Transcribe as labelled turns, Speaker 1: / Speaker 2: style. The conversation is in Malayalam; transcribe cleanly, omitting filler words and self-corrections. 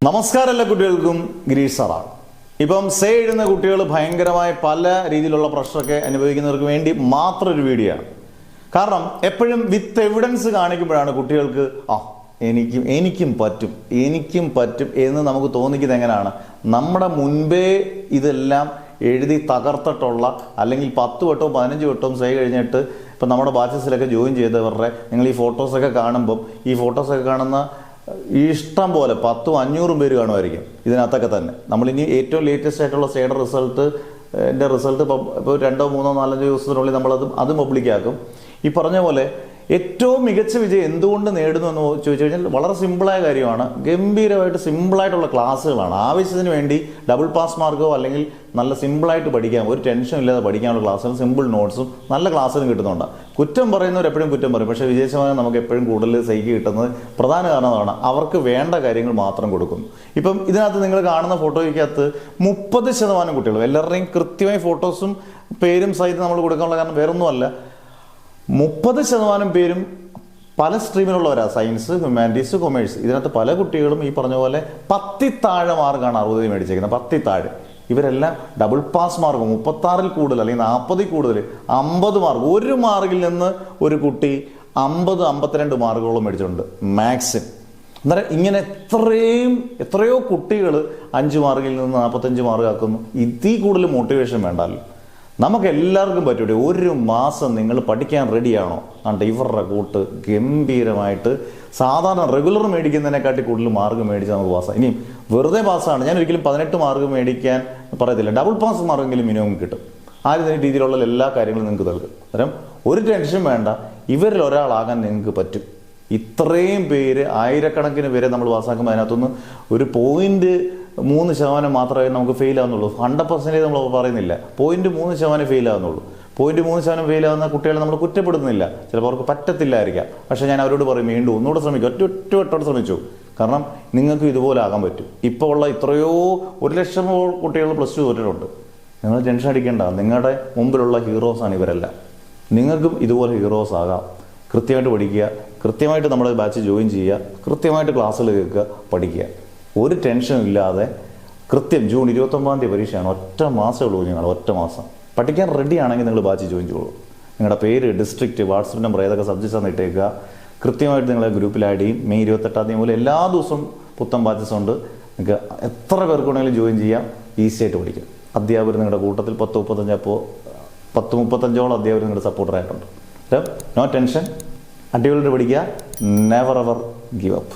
Speaker 1: നമസ്കാരം എല്ലാ കുട്ടികൾക്കും ഗിരീഷ് സാറാണ്. ഇപ്പം സേ എഴുതുന്ന കുട്ടികൾ ഭയങ്കരമായ പല രീതിയിലുള്ള പ്രഷറൊക്കെ അനുഭവിക്കുന്നവർക്ക് വേണ്ടി മാത്രം ഒരു വീഡിയോ ആണ്. കാരണം എപ്പോഴും വിത്ത് എവിഡൻസ് കാണിക്കുമ്പോഴാണ് കുട്ടികൾക്ക് എനിക്കും പറ്റും എന്ന് നമുക്ക് തോന്നിക്കുന്നത്. എങ്ങനെയാണ് നമ്മുടെ മുൻപേ ഇതെല്ലാം എഴുതി തകർത്തിട്ടുള്ള, അല്ലെങ്കിൽ 10 വട്ടവും 15 വട്ടവും സേ കഴിഞ്ഞിട്ട് ഇപ്പം നമ്മുടെ ബാച്ചസിലൊക്കെ ജോയിൻ ചെയ്തവരുടെ നിങ്ങൾ ഈ ഫോട്ടോസൊക്കെ കാണുമ്പം ഈ ഫോട്ടോസൊക്കെ കാണുന്ന ഇഷ്ടം പോലെ 100-500 പേര് കാണുമായിരിക്കും ഇതിനകത്തൊക്കെ തന്നെ. നമ്മളിനി ഏറ്റവും ലേറ്റസ്റ്റ് ആയിട്ടുള്ള സേയുടെ റിസൾട്ട് ഇപ്പോൾ 2-3-4-5 ദിവസത്തിനുള്ളിൽ അത് പബ്ലിക്കാക്കും. ഈ പറഞ്ഞ പോലെ ഏറ്റവും മികച്ച വിജയം എന്തുകൊണ്ട് നേടുന്നു എന്ന് ചോദിച്ചു കഴിഞ്ഞാൽ വളരെ സിമ്പിളായ കാര്യമാണ്. ഗംഭീരമായിട്ട് സിമ്പിളായിട്ടുള്ള ക്ലാസ്സുകളാണ്. ആവശ്യത്തിന് വേണ്ടി ഡബിൾ പാസ് മാർക്കോ അല്ലെങ്കിൽ നല്ല സിമ്പിളായിട്ട് പഠിക്കാം, ഒരു ടെൻഷൻ ഇല്ലാതെ പഠിക്കാനുള്ള ക്ലാസ്സുകളും സിമ്പിൾ നോട്ട്സും നല്ല ക്ലാസ്സുകളും കിട്ടുന്നുണ്ട്. കുറ്റം പറയുന്നവർ എപ്പോഴും കുറ്റം പറയും, പക്ഷേ വിജയശതമാനം നമുക്ക് എപ്പോഴും കൂടുതൽ സൈക്ക് കിട്ടുന്നത് പ്രധാന കാരണമാണ് അവർക്ക് വേണ്ട കാര്യങ്ങൾ മാത്രം കൊടുക്കുന്നു. ഇപ്പം ഇതിനകത്ത് നിങ്ങൾ കാണുന്ന ഫോട്ടോയ്ക്കകത്ത് 30% കുട്ടികളും എല്ലാവരുടെയും കൃത്യമായി ഫോട്ടോസും പേരും സഹിതം നമ്മൾ കൊടുക്കാനുള്ള കാരണം വേറൊന്നുമല്ല. 30% പേരും പല സ്ട്രീമിലുള്ളവരാണ്. Science, humanities, commerce. ഇതിനകത്ത് പല കുട്ടികളും ഈ പറഞ്ഞ പോലെ 10 താഴെ മാർക്കാണ് 60 മേടിച്ചേക്കുന്നത്. 10 താഴെ. ഇവരെല്ലാം ഡബിൾ പാസ് മാർക്ക് 36 കൂടുതൽ അല്ലെങ്കിൽ 40 കൂടുതൽ 50 മാർക്ക്. 1 മാർക്കിൽ നിന്ന് ഒരു കുട്ടി 50-52 മാർക്കുകളും മേടിച്ചിട്ടുണ്ട് മാത്സിന്. അന്നേരം ഇങ്ങനെ എത്രയോ കുട്ടികൾ 5 മാർക്കിൽ നിന്ന് 45 മാർക്ക് ആക്കുന്നു. ഇതിൽ കൂടുതൽ മോട്ടിവേഷൻ വേണ്ടല്ലോ. നമുക്ക് എല്ലാവർക്കും പറ്റൂടെ. 1 മാസം നിങ്ങൾ പഠിക്കാൻ റെഡിയാണോ? കണ്ട ഇവരുടെ കൂട്ട് ഗംഭീരമായിട്ട് സാധാരണ റെഗുലർ മേടിക്കുന്നതിനെക്കാട്ടി കൂടുതൽ മാർക്ക് മേടിച്ച് നമുക്ക് പാസ്സാണ്. ഇനിയും വെറുതെ പാസ്സാണ്. ഞാൻ ഒരിക്കലും 18 മാർക്ക് മേടിക്കാൻ പറയത്തില്ല. ഡബിൾ പാസ് മാർക്കെങ്കിലും മിനിമം കിട്ടും. ആ രീതിയിലുള്ള എല്ലാ കാര്യങ്ങളും നിങ്ങൾക്ക് നൽകും. അന്നേരം ഒരു ടെൻഷൻ വേണ്ട, ഇവരിൽ ഒരാളാകാൻ നിങ്ങൾക്ക് പറ്റും. ഇത്രയും പേര്, ആയിരക്കണക്കിന് പേരെ നമ്മൾ പാസ്സാക്കുമ്പോൾ അതിനകത്തുനിന്ന് ഒരു 0.3% മാത്രമേ നമുക്ക് ഫെയിൽ ആവുന്നുള്ളൂ. 100% നമ്മൾ പറയുന്നില്ല. 0.3% ഫെയിൽ ആവുന്നുള്ളൂ. 0.3% ഫെയിൽ ആവുന്ന കുട്ടികളെ നമ്മൾ കുറ്റപ്പെടുന്നില്ല. ചിലപ്പോൾ അവർക്ക് പറ്റത്തില്ലായിരിക്കാം. പക്ഷേ ഞാൻ അവരോട് പറയും, വീണ്ടും ഒന്നുകൂടെ ശ്രമിക്കും. ഒറ്റ ശ്രമിച്ചു. കാരണം നിങ്ങൾക്ക് ഇതുപോലെ ആകാൻ പറ്റും. ഇപ്പോൾ ഉള്ള എത്രയോ 100,000 കുട്ടികൾ +2 തോറ്റിട്ടുണ്ട്. നിങ്ങൾ ടെൻഷൻ അടിക്കേണ്ട. നിങ്ങളുടെ മുമ്പിലുള്ള ഹീറോസാണ് ഇവരെല്ലാം. നിങ്ങൾക്കും ഇതുപോലെ ഹീറോസ് ആകാം. കൃത്യമായിട്ട് പഠിക്കുക, കൃത്യമായിട്ട് നമ്മുടെ ബാച്ച് ജോയിൻ ചെയ്യുക, കൃത്യമായിട്ട് ക്ലാസ്സിൽ കേൾക്കുക, പഠിക്കുക. ഒരു ടെൻഷനും ഇല്ലാതെ കൃത്യം ജൂൺ 29 പരീക്ഷയാണ്. ഒറ്റ മാസമേ ഉള്ളൂ. നിങ്ങൾ ഒറ്റ മാസം പഠിക്കാൻ റെഡി ആണെങ്കിൽ നിങ്ങൾ ബാച്ച് ജോയിൻ ചെയ്യുള്ളൂ. നിങ്ങളുടെ പേര്, ഡിസ്ട്രിക്റ്റ്, വാട്സപ്പ് നമ്പർ, ഏതൊക്കെ സബ്ജക്ട്സാണ് ഇട്ടേക്കുക. കൃത്യമായിട്ട് നിങ്ങളെ ഗ്രൂപ്പിൽ ആഡ് ചെയ്യും. മെയ് 28 മുതൽ എല്ലാ ദിവസവും പുത്തൻ ബാച്ചസ് ഉണ്ട്. നിങ്ങൾക്ക് എത്ര പേർക്ക് വേണമെങ്കിലും ജോയിൻ ചെയ്യാം. ഈസി ആയിട്ട് പഠിക്കാം. അധ്യാപകർ നിങ്ങളുടെ കൂട്ടത്തിൽ 10-35 അധ്യാപകർ നിങ്ങളുടെ സപ്പോർട്ടറായിട്ടുണ്ട്. No tension. അടിപൊളിയായിട്ട് പഠിക്കുക. Never ever give up.